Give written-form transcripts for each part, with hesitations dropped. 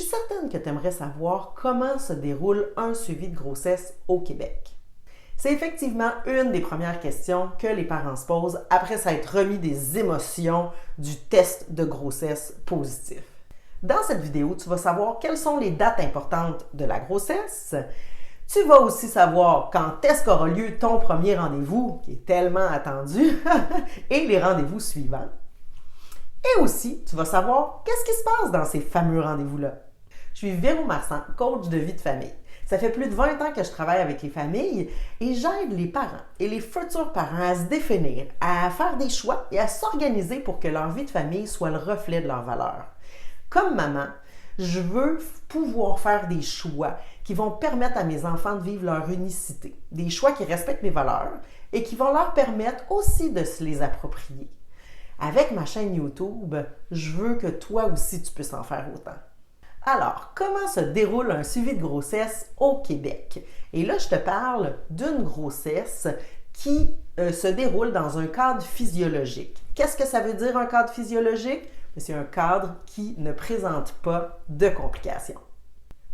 suis certaine que tu aimerais savoir comment se déroule un suivi de grossesse au Québec. C'est effectivement une des premières questions que les parents se posent après s'être remis des émotions du test de grossesse positif. Dans cette vidéo, tu vas savoir quelles sont les dates importantes de la grossesse. Tu vas aussi savoir quand est-ce qu'aura lieu ton premier rendez-vous, qui est tellement attendu, et les rendez-vous suivants. Et aussi, tu vas savoir qu'est-ce qui se passe dans ces fameux rendez-vous-là. Je suis Véro Marsan, coach de vie de famille. Ça fait plus de 20 ans que je travaille avec les familles et j'aide les parents et les futurs parents à se définir, à faire des choix et à s'organiser pour que leur vie de famille soit le reflet de leurs valeurs. Comme maman, je veux pouvoir faire des choix qui vont permettre à mes enfants de vivre leur unicité, des choix qui respectent mes valeurs et qui vont leur permettre aussi de se les approprier. Avec ma chaîne YouTube, je veux que toi aussi tu puisses en faire autant. Alors, comment se déroule un suivi de grossesse au Québec? Et là, je te parle d'une grossesse qui se déroule dans un cadre physiologique. Qu'est-ce que ça veut dire un cadre physiologique? C'est un cadre qui ne présente pas de complications.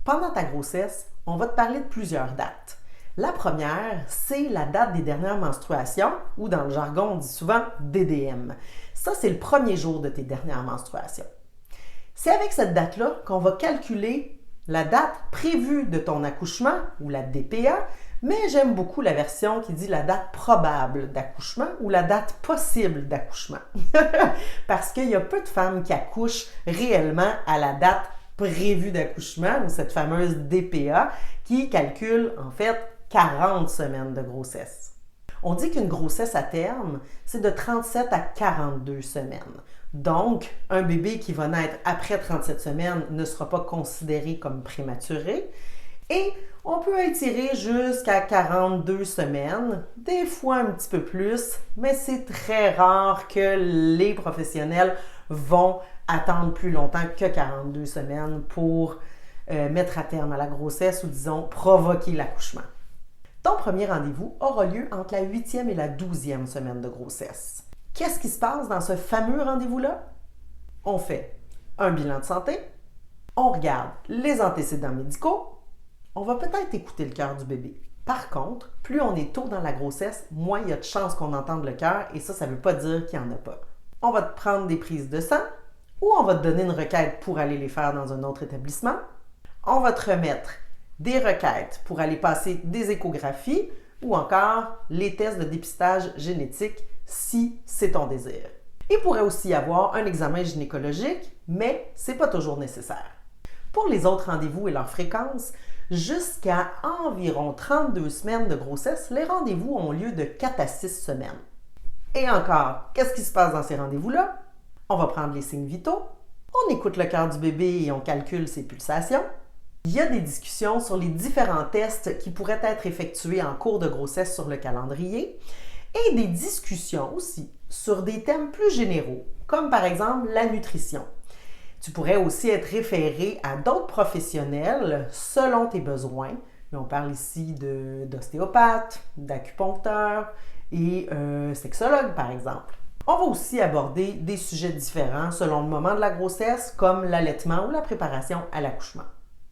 Pendant ta grossesse, on va te parler de plusieurs dates. La première, c'est la date des dernières menstruations, ou dans le jargon, on dit souvent DDM. Ça, c'est le premier jour de tes dernières menstruations. C'est avec cette date-là qu'on va calculer la date prévue de ton accouchement, ou la DPA, mais j'aime beaucoup la version qui dit la date probable d'accouchement ou la date possible d'accouchement. Parce qu'il y a peu de femmes qui accouchent réellement à la date prévue d'accouchement, ou cette fameuse DPA, qui calcule en fait 40 semaines de grossesse. On dit qu'une grossesse à terme, c'est de 37 à 42 semaines. Donc, un bébé qui va naître après 37 semaines ne sera pas considéré comme prématuré. Et on peut étirer jusqu'à 42 semaines, des fois un petit peu plus, mais c'est très rare que les professionnels vont attendre plus longtemps que 42 semaines pour mettre à terme à la grossesse ou disons provoquer l'accouchement. Ton premier rendez-vous aura lieu entre la 8e et la 12e semaine de grossesse. Qu'est-ce qui se passe dans ce fameux rendez-vous-là? On fait un bilan de santé, on regarde les antécédents médicaux, on va peut-être écouter le cœur du bébé. Par contre, plus on est tôt dans la grossesse, moins il y a de chances qu'on entende le cœur et ça ne veut pas dire qu'il n'y en a pas. On va te prendre des prises de sang ou on va te donner une requête pour aller les faire dans un autre établissement. On va te remettre des requêtes pour aller passer des échographies ou encore les tests de dépistage génétique si c'est ton désir. Il pourrait aussi y avoir un examen gynécologique, mais ce n'est pas toujours nécessaire. Pour les autres rendez-vous et leur fréquence, jusqu'à environ 32 semaines de grossesse, les rendez-vous ont lieu de 4 à 6 semaines. Et encore, qu'est-ce qui se passe dans ces rendez-vous-là? On va prendre les signes vitaux, on écoute le cœur du bébé et on calcule ses pulsations. Il y a des discussions sur les différents tests qui pourraient être effectués en cours de grossesse sur le calendrier et des discussions aussi sur des thèmes plus généraux, comme par exemple la nutrition. Tu pourrais aussi être référé à d'autres professionnels selon tes besoins. Et on parle ici d'ostéopathe, d'acupuncteur et sexologue par exemple. On va aussi aborder des sujets différents selon le moment de la grossesse, comme l'allaitement ou la préparation à l'accouchement.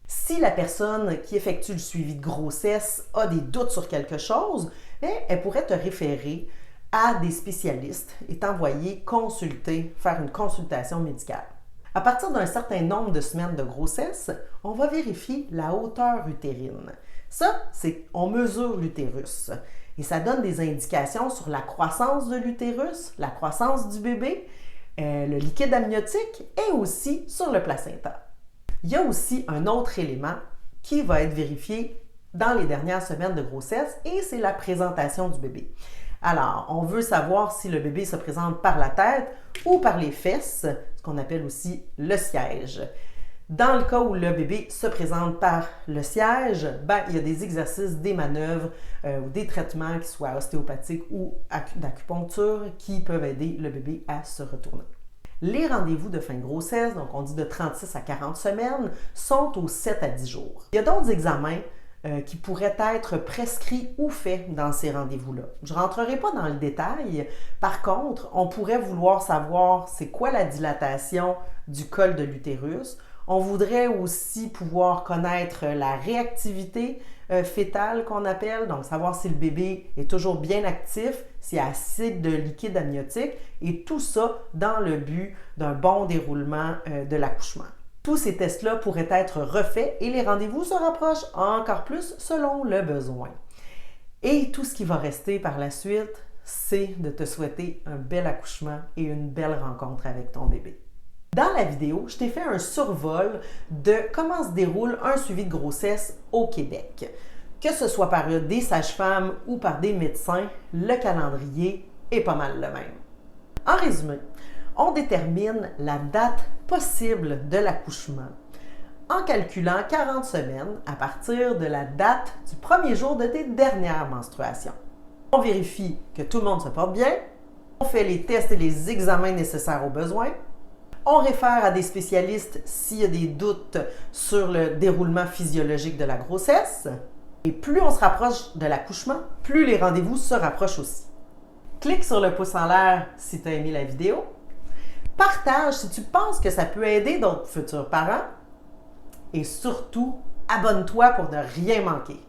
Si la personne qui effectue le suivi de grossesse a des doutes sur quelque chose, elle pourrait te référer à des spécialistes et t'envoyer consulter, faire une consultation médicale. À partir d'un certain nombre de semaines de grossesse, on va vérifier la hauteur utérine. Ça, c'est on mesure l'utérus et ça donne des indications sur la croissance de l'utérus, la croissance du bébé, le liquide amniotique et aussi sur le placenta. Il y a aussi un autre élément qui va être vérifié dans les dernières semaines de grossesse et c'est la présentation du bébé. Alors, on veut savoir si le bébé se présente par la tête ou par les fesses, ce qu'on appelle aussi le siège. Dans le cas où le bébé se présente par le siège, il y a des exercices, des manœuvres ou des traitements qui soient ostéopathiques ou d'acupuncture qui peuvent aider le bébé à se retourner. Les rendez-vous de fin de grossesse, donc on dit de 36 à 40 semaines, sont aux 7 à 10 jours. Il y a d'autres examens qui pourraient être prescrits ou faits dans ces rendez-vous-là. Je ne rentrerai pas dans le détail. Par contre, on pourrait vouloir savoir c'est quoi la dilatation du col de l'utérus. On voudrait aussi pouvoir connaître la réactivité fœtale qu'on appelle, donc savoir si le bébé est toujours bien actif, s'il y a assez de liquide amniotique, et tout ça dans le but d'un bon déroulement de l'accouchement. Tous ces tests-là pourraient être refaits et les rendez-vous se rapprochent encore plus selon le besoin. Et tout ce qui va rester par la suite, c'est de te souhaiter un bel accouchement et une belle rencontre avec ton bébé. Dans la vidéo, je t'ai fait un survol de comment se déroule un suivi de grossesse au Québec. Que ce soit par des sages-femmes ou par des médecins, le calendrier est pas mal le même. En résumé, on détermine la date possible de l'accouchement en calculant 40 semaines à partir de la date du premier jour de tes dernières menstruations. On vérifie que tout le monde se porte bien, on fait les tests et les examens nécessaires aux besoins, on réfère à des spécialistes s'il y a des doutes sur le déroulement physiologique de la grossesse, et plus on se rapproche de l'accouchement, plus les rendez-vous se rapprochent aussi. Clique sur le pouce en l'air si tu as aimé la vidéo. Partage si tu penses que ça peut aider d'autres futurs parents. Et surtout, abonne-toi pour ne rien manquer.